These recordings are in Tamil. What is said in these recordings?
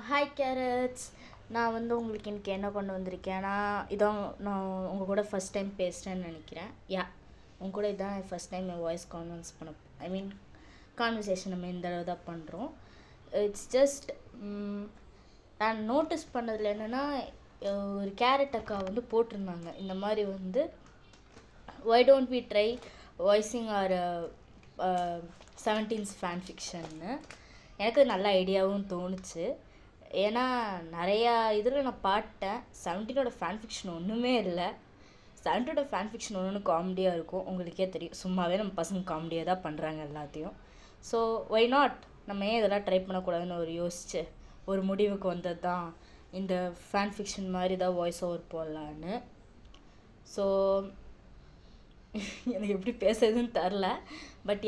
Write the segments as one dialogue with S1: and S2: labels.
S1: Hi carrots. நான் உங்களுக்கு இன்றைக்கி என்ன கொண்டு வந்திருக்கேன்னா, இதான் நான் உங்கள் கூட ஃபஸ்ட் டைம் பேசுகிறேன்னு நினைக்கிறேன். உங்கள் கூட இதான் ஃபஸ்ட் டைம் என் வாய்ஸ் கான்வர்சேஷன் நம்ம இந்த அளவு தான் பண்ணுறோம். இட்ஸ் ஜஸ்ட் நான் நோட்டீஸ் பண்ணதில் என்னென்னா, ஒரு கேரட் அக்கா போட்டிருந்தாங்க இந்த மாதிரி why don't we try voicing our 17s fan ஃபிக்ஷன்னு. எனக்கு நல்ல ஐடியாவும் தோணுச்சு. ஏன்னா நிறையா இதில் நான் பாட்டேன். 17ஓட ஃபேன் ஃபிக்ஷன் ஒன்றுமே இல்லை. 17ஓட ஃபேன் ஃபிக்ஷன் ஒன்று காமெடியாக இருக்கும். உங்களுக்கே தெரியும், சும்மாவே நம்ம பசங்க காமெடியாக தான் பண்ணுறாங்க எல்லாத்தையும். ஸோ ஒய் நாட், நம்ம ஏன் இதெல்லாம் ட்ரை பண்ணக்கூடாதுன்னு யோசிச்சு ஒரு முடிவுக்கு வந்தது தான் இந்த ஃபேன் ஃபிக்ஷன் மாதிரி தான் வாய்ஸ் ஓவர் போடலான்னு. ஸோ எனக்கு எப்படி பேசுறதுன்னு தெரில, பட்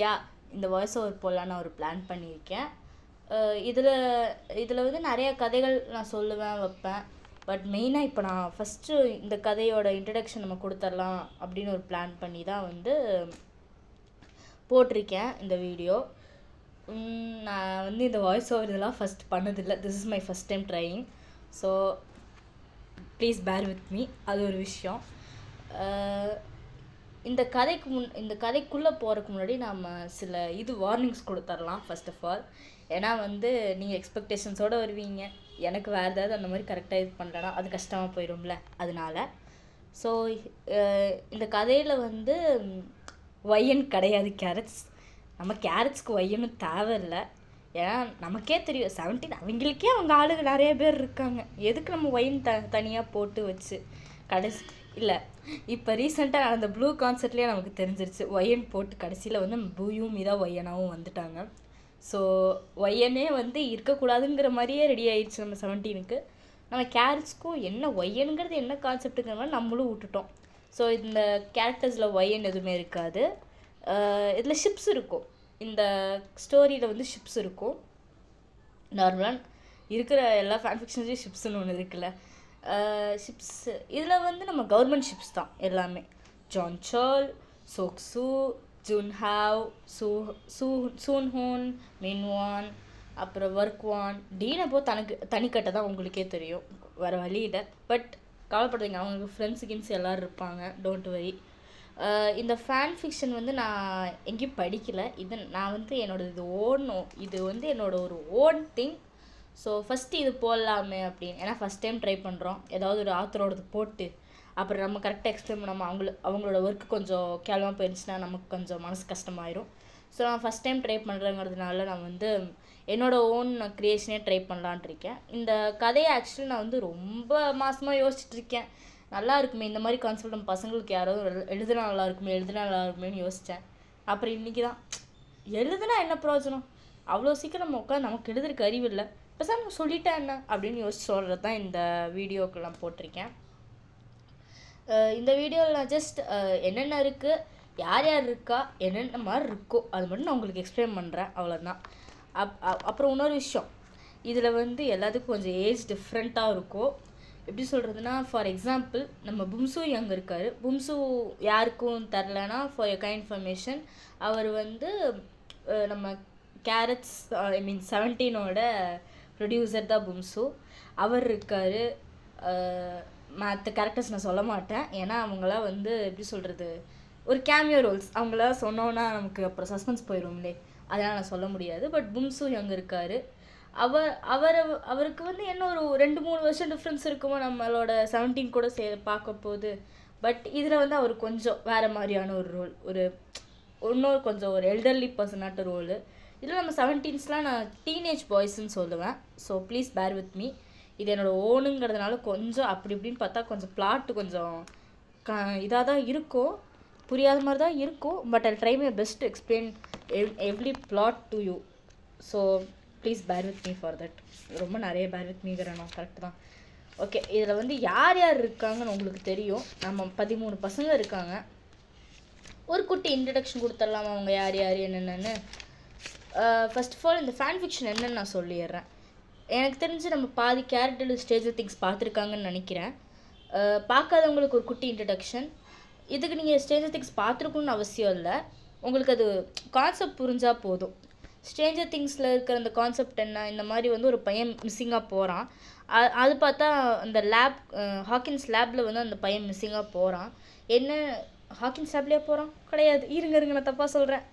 S1: இந்த வாய்ஸ் ஓவர் போடலான்னு ஒரு பிளான் பண்ணியிருக்கேன். இதில் நிறைய கதைகள் நான் சொல்லுவேன் வைப்பேன். பட் மெயினாக இப்போ நான் ஃபஸ்ட்டு இந்த கதையோட இன்ட்ரடக்ஷன் நம்ம கொடுத்துடலாம் அப்படின்னு ஒரு பிளான் பண்ணி தான் போட்டிருக்கேன் இந்த வீடியோ. நான் இந்த வாய்ஸ் ஓவர் இதெல்லாம் ஃபஸ்ட் பண்ணதில்லை. This is my first time trying. So please bear with me. அது ஒரு விஷயம். இந்த கதைக்குள்ளே போகிறதுக்கு முன்னாடி நம்ம சில வார்னிங்ஸ் கொடுத்துடலாம் ஃபர்ஸ்ட் ஆஃப் ஆல். ஏன்னா நீங்கள் எக்ஸ்பெக்டேஷன்ஸோடு வருவீங்க. எனக்கு வேறு ஏதாவது அந்த மாதிரி கரெக்டாக இது பண்ணுறேன்னா அது கஷ்டமாக போயிடும்ல, அதனால. ஸோ இந்த கதையில் ஒய்யன் கிடையாது கேரட்ஸ். நம்ம கேரட்ஸ்க்கு ஒய்யன்னு தேவையில்லை. ஏன்னா நமக்கே தெரியும் 17 அவங்களுக்கே அவங்க ஆளுங்க நிறைய பேர் இருக்காங்க. எதுக்கு நம்ம ஒய்யன் தனியாக போட்டு வச்சு கடைசி இல்லை. இப்போ ரீசெண்டாக அந்த ப்ளூ கான்சர்ட்லேயே நமக்கு தெரிஞ்சிருச்சு, ஒய்யன் போட்டு கடைசியில் ப்ளூயும் மீதா ஒய்யனாகவும் வந்துட்டாங்க. ஸோ ஒய்யனே இருக்கக்கூடாதுங்கிற மாதிரியே ரெடி ஆயிடுச்சு நம்ம 17க்கு. நம்ம கேரட்ஸ்க்கும் என்ன ஒய்யனுங்கிறது என்ன கான்செப்ட்டுங்கிற மாதிரி நம்மளும் விட்டுட்டோம். ஸோ இந்த கேரக்டர்ஸில் ஒய்யன் எதுவுமே இருக்காது. இதில் ஷிப்ஸ் இருக்கும். இந்த ஸ்டோரியில் ஷிப்ஸ் இருக்கும். நார்மலாக இருக்கிற எல்லா ஃபேன் ஃபிக்ஷன்ஸ்லேயும் ஷிப்ஸ்ன்னு ஒன்று இருக்குல்ல. ஷிப்ஸ் இதில் நம்ம கவர்மெண்ட் ஷிப்ஸ் தான் எல்லாமே. ஜான் சார்ல், சோக்சு, ஜுன்ஹாவ், சூன்ஹூன், மின்வான், அப்புறம் வர்க்வான், டீன் அப்போ தனிக்கட்டை தான் உங்களுக்கே தெரியும், வேறு வழியில். பட் கவலைப்படுறீங்க, அவங்களுக்கு ஃப்ரெண்ட்ஸு எல்லோரும் இருப்பாங்க, டோன்ட் வரி. இந்த ஃபேன் ஃபிக்ஷன் நான் எங்கேயும் படிக்கலை. நான் என்னோட ஒரு ஓன் திங். ஸோ ஃபஸ்ட்டு இது போடலாமே அப்படின்னு. ஏன்னா ஃபஸ்ட் டைம் ட்ரை பண்ணுறோம். ஏதாவது ஒரு ஆத்தரோடது போட்டு அப்புறம் நம்ம கரெக்டாக எக்ஸ்பிளைன் பண்ணாமல் அவங்களோட ஒர்க்கு கொஞ்சம் கேவலமாக போயிருந்துச்சுன்னா நமக்கு கொஞ்சம் மனசு கஷ்டமாயிரும். ஸோ நான் ஃபஸ்ட் டைம் ட்ரை பண்ணுறேங்கிறதுனால நான் என்னோடய ஓன் க்ரியேஷனே ட்ரை பண்ணலான் இருக்கேன். இந்த கதையை ஆக்சுவலி நான் ரொம்ப மாதமாக யோசிச்சுட்ருக்கேன். நல்லா இருக்குமே இந்த மாதிரி கான்செப்ட், நம்ம பசங்களுக்கு யாராவது எழுதுனா நல்லா இருக்குமேன்னு யோசித்தேன். அப்புறம் இன்றைக்கி தான் எழுதுனா என்ன பிரயோஜனம், அவ்வளோ சீக்கிரம் நம்ம உட்காந்து நமக்கு எழுதுறதுக்கு அறிவு இல்லை, பேசாம நான் சொல்லிட்டேன் என்ன அப்படின்னு யோசிச்சு சொல்கிறது தான் இந்த வீடியோக்கு நான் போட்டிருக்கேன். இந்த வீடியோவில் நான் ஜஸ்ட் என்னென்ன இருக்குது, யார் இருக்கா, என்னென்ன மாதிரி இருக்கோ அது மட்டும் நான் உங்களுக்கு எக்ஸ்பிளைன் பண்ணுறேன், அவ்வளோதான். அப்புறம் இன்னொரு விஷயம், இதில் எல்லாத்துக்கும் கொஞ்சம் ஏஜ் டிஃப்ரெண்ட்டாக இருக்கும். எப்படி சொல்கிறதுனா, ஃபார் எக்ஸாம்பிள் நம்ம பும்சு யங் இருக்கார். பும்சு யாருக்கும் தரலனா ஃபார் யர் கைண்ட் இன்ஃபர்மேஷன், அவர் நம்ம கேரட்ஸ் 17ஓட ப்ரொடியூசர் தான் பும்சு. அவர் இருக்கார். மற்ற கேரக்டர்ஸ் நான் சொல்ல மாட்டேன், ஏன்னா அவங்களாம் எப்படி சொல்கிறது, ஒரு கேமியோ ரோல்ஸ். அவங்களாம் சொன்னோன்னா நமக்கு அப்புறம் சஸ்பென்ஸ் போயிடும்லே, அதனால் நான் சொல்ல முடியாது. பட் பும்சு யங் இருக்கார். அவருக்கு என்ன ஒரு 2-3 வருஷம் டிஃப்ரென்ஸ் இருக்குமோ நம்மளோட 17 கூட பார்க்க போகுது. பட் இதில் அவர் கொஞ்சம் வேறு மாதிரியான ஒரு ரோல், இன்னொரு கொஞ்சம் ஒரு எல்டர்லி பர்சனாட்ட ரோலு. இதில் நம்ம 17ஸ்லாம் நான் டீனேஜ் பாய்ஸ்ன்னு சொல்லுவேன். So please bear with me. இது என்னோடய ஓனுங்கிறதுனால கொஞ்சம் அப்படி இப்படின்னு பார்த்தா கொஞ்சம் பிளாட்டு கொஞ்சம் இதாக தான் இருக்கும், புரியாத மாதிரி தான் இருக்கும். But I try my best to explain every plot to you. So please bear with me for that. ரொம்ப நிறைய பேர் வித் மீங்கிறேன் நான், கரெக்டு தான். ஓகே, இதில் யார் இருக்காங்கன்னு உங்களுக்கு தெரியும். நம்ம 13 பசங்க இருக்காங்க. ஒரு குட்டி இன்ட்ரடக்ஷன் கொடுத்துடலாமா அவங்க யார் என்னென்னு. ஃபர்ஸ்ட் ஆஃப் ஆல் இந்த ஃபேன் ஃபிக்ஷன் என்னன்னு நான் சொல்லிடுறேன். எனக்கு தெரிஞ்சு நம்ம பாதி கேரக்டர் ஸ்டேஜர் திங்ஸ் பார்த்துருக்காங்கன்னு நினைக்கிறேன். பார்க்காதவங்களுக்கு ஒரு குட்டி இன்ட்ரடக்ஷன். இதுக்கு நீங்கள் ஸ்டேஜர் திங்ஸ் பார்த்துருக்கணும்னு அவசியம் இல்லை, உங்களுக்கு அது கான்செப்ட் புரிஞ்சால் போதும். ஸ்ட்ரேஞ்சர் திங்ஸில் இருக்கிற அந்த கான்செப்ட் என்ன, இந்த மாதிரி வந்து ஒரு பையன் மிஸ்ஸிங்காக போகிறான். அது பார்த்தா அந்த ஹாக்கின்ஸ் லேபில் வந்து அந்த பையன் மிஸ்ஸிங்காக போகிறான். என்ன ஹாக்கின்ஸ் லேப்லேயே போகிறான் கிடையாது, இருங்க நான் தப்பாக சொல்கிறேன்.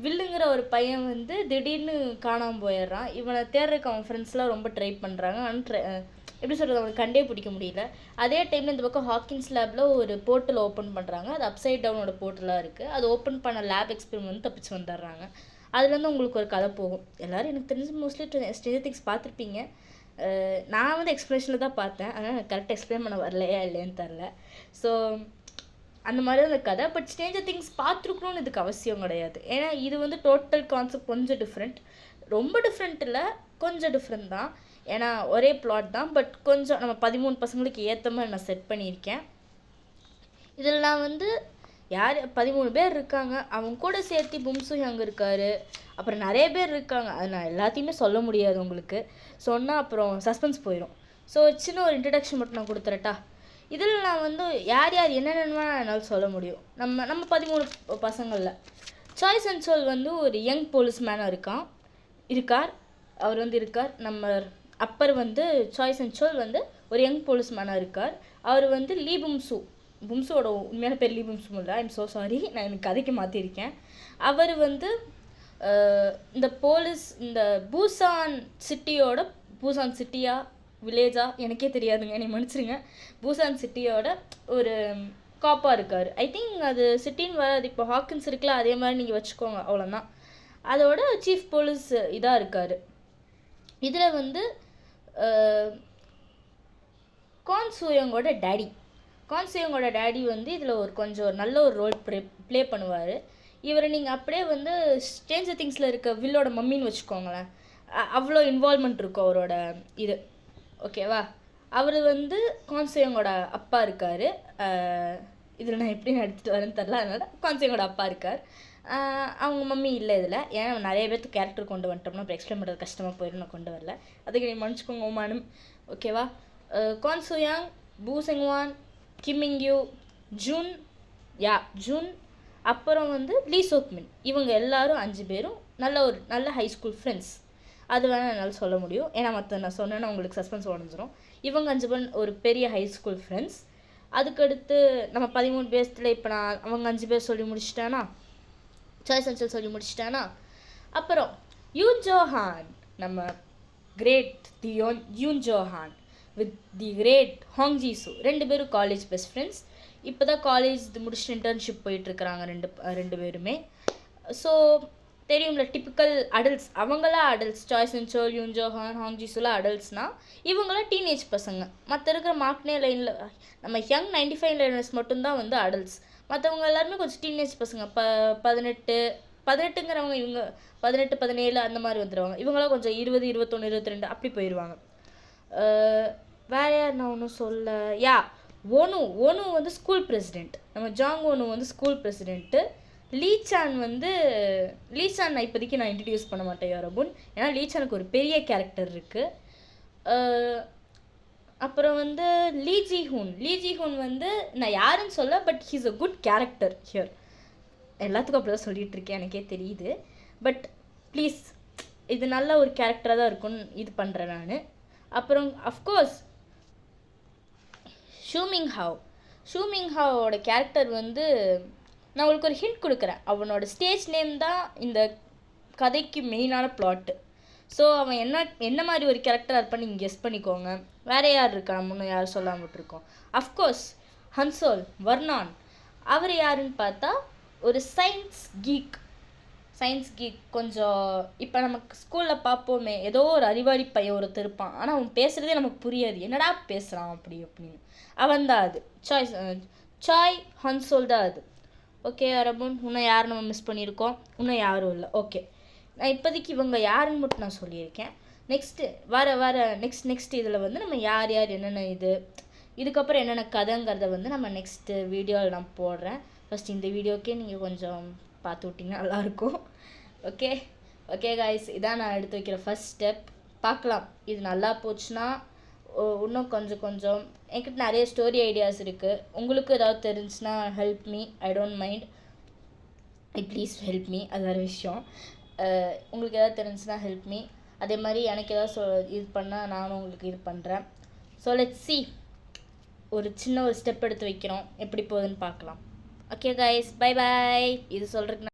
S1: வில்லுங்கிற ஒரு பையன் வந்து திடீர்னு காணாமல் போயிடுறான். இவனை தேடுறதுக்கு அவன் ஃப்ரெண்ட்ஸ்லாம் ரொம்ப ட்ரை பண்ணுறாங்க. ஆனால் எப்படி சொல்கிறது, அவனுக்கு கண்டே பிடிக்க முடியல. அதே டைமில் இந்த பக்கம் ஹாக்கின்ஸ் லேபில் ஒரு போர்ட்டல் ஓப்பன் பண்ணுறாங்க. அது அப்சைட் டவுனோட போர்ட்டலாக இருக்குது. அது ஓப்பன் பண்ண லேப் எக்ஸ்பெரிமெண்ட் தப்பிச்சு வந்துடுறாங்க. அதுலேருந்து உங்களுக்கு ஒரு கதை போகும். எல்லோரும் எனக்கு தெரிஞ்சு மோஸ்ட்லி ஸ்ட்ரேஞ்சர் திங்ஸ் பார்த்துருப்பீங்க. நான் வந்து எக்ஸ்பிளேஷனில் தான் பார்த்தேன், ஆனால் எனக்கு கரெக்டாக எக்ஸ்பிளைன் பண்ண வரலையா இல்லைன்னு தெரில. ஸோ அந்த மாதிரி அந்த கதை. பட் ஸ்ட்ரேஞ்சர் திங்ஸ் பார்த்துருக்கணும்னு இதுக்கு அவசியம் கிடையாது. ஏன்னா இது வந்து டோட்டல் கான்செப்ட் கொஞ்சம் டிஃப்ரெண்ட். ரொம்ப டிஃப்ரெண்ட் இல்லை, கொஞ்சம் டிஃப்ரெண்ட் தான். ஏன்னா ஒரே பிளாட் தான், பட் கொஞ்சம் நம்ம 13 பசங்களுக்கு ஏற்ற மாதிரி நான் செட் பண்ணியிருக்கேன். இதில் நான் வந்து 13 பேர் இருக்காங்க. அவங்க கூட சேர்த்து பும்சு ஹியோங் இருக்கார். அப்புறம் நிறைய பேர் இருக்காங்க. அது நான் எல்லாத்தையுமே சொல்ல முடியாது உங்களுக்கு. சொன்னால் அப்புறம் சஸ்பென்ஸ் போயிடும். ஸோ சின்ன ஒரு இன்ட்ரடக்ஷன் மட்டும் நான் கொடுத்துறட்டா. இதில் நான் வந்து யார் என்னென்னு என்னால் சொல்ல முடியும். நம்ம 13 பசங்களில் சாய் சன்சோல் வந்து ஒரு யங் போலீஸ்மேனாக இருக்கார். அவர் வந்து இருக்கார். நம்ம அப்பர் வந்து சாய் சன்சோல் வந்து ஒரு யங் போலீஸ்மேனாக இருக்கார். அவர் வந்து லீ பும்சுவோட உண்மையான பேர் லீ பும்சு இல்லை, ஐம் ஸோ சாரி, நான் எனக்கு கதைக்கு மாற்றிருக்கேன். அவர் வந்து இந்த பூசான் சிட்டியா வில்லேஜா எனக்கே தெரியாதுங்க, என்னை மன்னிச்சிருங்க. பூசான் சிட்டியோட ஒரு காப்பாக இருக்கார். ஐ திங்க் அது சிட்டின்னு வராது, இப்போ ஹாக்கின்ஸ் இருக்குல்ல அதே மாதிரி நீங்கள் வச்சுக்கோங்க, அவ்வளோதான். அதோட சீஃப் போலீஸ் இதாக இருக்கார். இதில் வந்து கான்சூயோங்கோட டேடி வந்து இதில் கொஞ்சம் நல்ல ஒரு ரோல் ப்ளே பண்ணுவார். இவரை நீங்கள் அப்படியே வந்து ஸ்ட்ரேஞ்சர் திங்ஸில் இருக்க வில்லோட மம்மின்னு வச்சுக்கோங்களேன். அவ்வளோ இன்வால்மெண்ட் இருக்கும் அவரோட இது, ஓகேவா. அவர் வந்து கான்சூயோங்கோட அப்பா இருக்கார். இதில் நான் எப்படி எடுத்துகிட்டு வரேன்னு தெரில, அதனால் கான்சூயோங்கோட அப்பா இருக்கார். அவங்க மம்மி இல்லை இதில். ஏன்னா நிறைய பேர்த்து கேரக்டர் கொண்டு வந்துட்டோம்னா அப்புறம் எக்ஸ்பிளைன் பண்ணுறது கஷ்டமாக போயிடும், நான் கொண்டு வரல. அதுக்கு நீ மன்னிச்சுக்கோங்க ஓமானும், ஓகேவா. கான்சூயாங், பூ செங்வான், கிம் மிங்யூ, ஜூன், அப்புறம் வந்து லீ சோக்மின், இவங்க எல்லாரும் 5 பேரும் நல்ல ஹை ஸ்கூல் ஃப்ரெண்ட்ஸ். அது வேணால் என்னால் சொல்ல முடியும். ஏன்னா நான் சொன்னேன்னா உங்களுக்கு சஸ்பென்ஸ் உடஞ்சிரும். இவங்க 5 பேர் ஒரு பெரிய ஹை ஸ்கூல் ஃப்ரெண்ட்ஸ். அதுக்கடுத்து நம்ம 13 பேர்த்தில் இப்போ நான் அவங்க 5 பேர் சொல்லி முடிச்சிட்டேன்னா, சாய் சன்சோல் சொல்லி முடிச்சிட்டானா, அப்புறம் யூன் ஜோஹான், நம்ம great Yoon Johan with the great Hong Jisoo, 2 பேரும் காலேஜ் பெஸ்ட் ஃப்ரெண்ட்ஸ். இப்போ தான் காலேஜ் முடிச்சுட்டு இன்டர்ன்ஷிப் போயிட்டுருக்குறாங்க ரெண்டு பேருமே. ஸோ தெரியும்ல, டிப்பிக்கல் அடல்ட்ஸ், அவங்களாம் அடல்ட்ஸ். சாய் சன்சோல், யூன் ஜோஹான், ஹாங் ஜீசுலாம் அடல்ட்ஸ்னால் இவங்களாம் டீனேஜ் பசங்க. மற்ற இருக்கிற மார்க்னே லைனில் நம்ம யங் 95 லைனர்ஸ் மட்டும்தான் வந்து அடல்ட்ஸ். மற்றவங்க எல்லாருமே கொஞ்சம் டீனேஜ் பசங்க. 18ங்கிறவங்க இவங்க 18, 17 அந்த மாதிரி வந்துடுவாங்க. இவங்களாம் கொஞ்சம் 20, 21, 22 அப்படி போயிடுவாங்க. வேற யார் நான் ஒன்றும் சொல்ல. ஓனு வந்து ஸ்கூல் பிரசிடெண்ட். நம்ம ஜாங் ஓனு வந்து ஸ்கூல் பிரசிடெண்ட்டு. லீசான் நான் இப்போதைக்கு நான் இன்ட்ரடியூஸ் பண்ண மாட்டேன் யாரபுன், ஏன்னா லீசானுக்கு ஒரு பெரிய கேரக்டர் இருக்குது. அப்புறம் வந்து லீ ஜிஹூன் வந்து நான் யாருன்னு சொல்ல, but he's a good character here. எல்லாத்துக்கும் அப்படி தான் சொல்லிகிட்டு இருக்கேன், எனக்கே தெரியுது. பட் ப்ளீஸ், இது நல்ல ஒரு கேரக்டராக தான் இருக்கும்னு இது பண்ணுறேன் நான். அப்புறம் அஃப்கோர்ஸ் ஷூமிங்ஹாவோட கேரக்டர் வந்து நான் உங்களுக்கு ஒரு ஹிண்ட் கொடுக்குறேன். அவனோட ஸ்டேஜ் நேம் தான் இந்த கதைக்கு மெயினான பிளாட்டு. ஸோ அவன் என்ன மாதிரி ஒரு கேரக்டராக இருப்பான்னு நீங்கள் கெஸ் பண்ணிக்கோங்க. வேறு யார் இருக்கா, நம்ம இன்னும் யாரும் சொல்லாமல் விட்டுருக்கோம். அஃப்கோர்ஸ் ஹன்சோல் வர்னான். அவர் யாருன்னு பார்த்தா ஒரு சயின்ஸ் கீக். கொஞ்சம் இப்போ நமக்கு ஸ்கூலில் பார்ப்போமே, ஏதோ ஒரு அறிவாளி பையன் ஒருத்தர் இருப்பான், ஆனால் அவன் பேசுகிறதே நமக்கு புரியாது, என்னடா பேசுகிறான் அப்படின்னு. அவன் தான் அது. சாய் ஹன்சோல் தான் அது. ஓகே அரபுன், இன்னும் யார் நம்ம மிஸ் பண்ணியிருக்கோம்? இன்னும் யாரும் இல்லை. ஓகே, நான் இப்போதைக்கு இவங்க யாருன்னு மட்டும் நான் சொல்லியிருக்கேன். நெக்ஸ்ட் இதில் வந்து நம்ம யார் என்னென்ன இதுக்கப்புறம் என்னென்ன கதைங்கிறத வந்து நம்ம நெக்ஸ்ட்டு வீடியோவில் நான் போடுறேன். ஃபஸ்ட் இந்த வீடியோக்கே நீங்கள் கொஞ்சம் பார்த்து விட்டிங்கன்னா நல்லாயிருக்கும். ஓகே காய்ஸ், இதான் நான் எடுத்து வைக்கிற ஃபஸ்ட் ஸ்டெப். பார்க்கலாம், இது நல்லா போச்சுன்னா இன்னும் கொஞ்சம் என்கிட்ட நிறைய ஸ்டோரி ஐடியாஸ் இருக்குது. உங்களுக்கு ஏதாவது தெரிஞ்சுன்னா help me, I don't mind, please help me, அது வேறு விஷயம். உங்களுக்கு எதாவது தெரிஞ்சுன்னா ஹெல்ப் மீ. அதே மாதிரி எனக்கு எதாவது இது பண்ணால் நானும் உங்களுக்கு இது பண்ணுறேன். ஸோ லெட்ஸ் சி, ஒரு சின்ன ஒரு ஸ்டெப் எடுத்து வைக்கிறோம், எப்படி போகுதுன்னு பார்க்கலாம். Okay guys, bye bye. இது சொல்கிறதுக்கு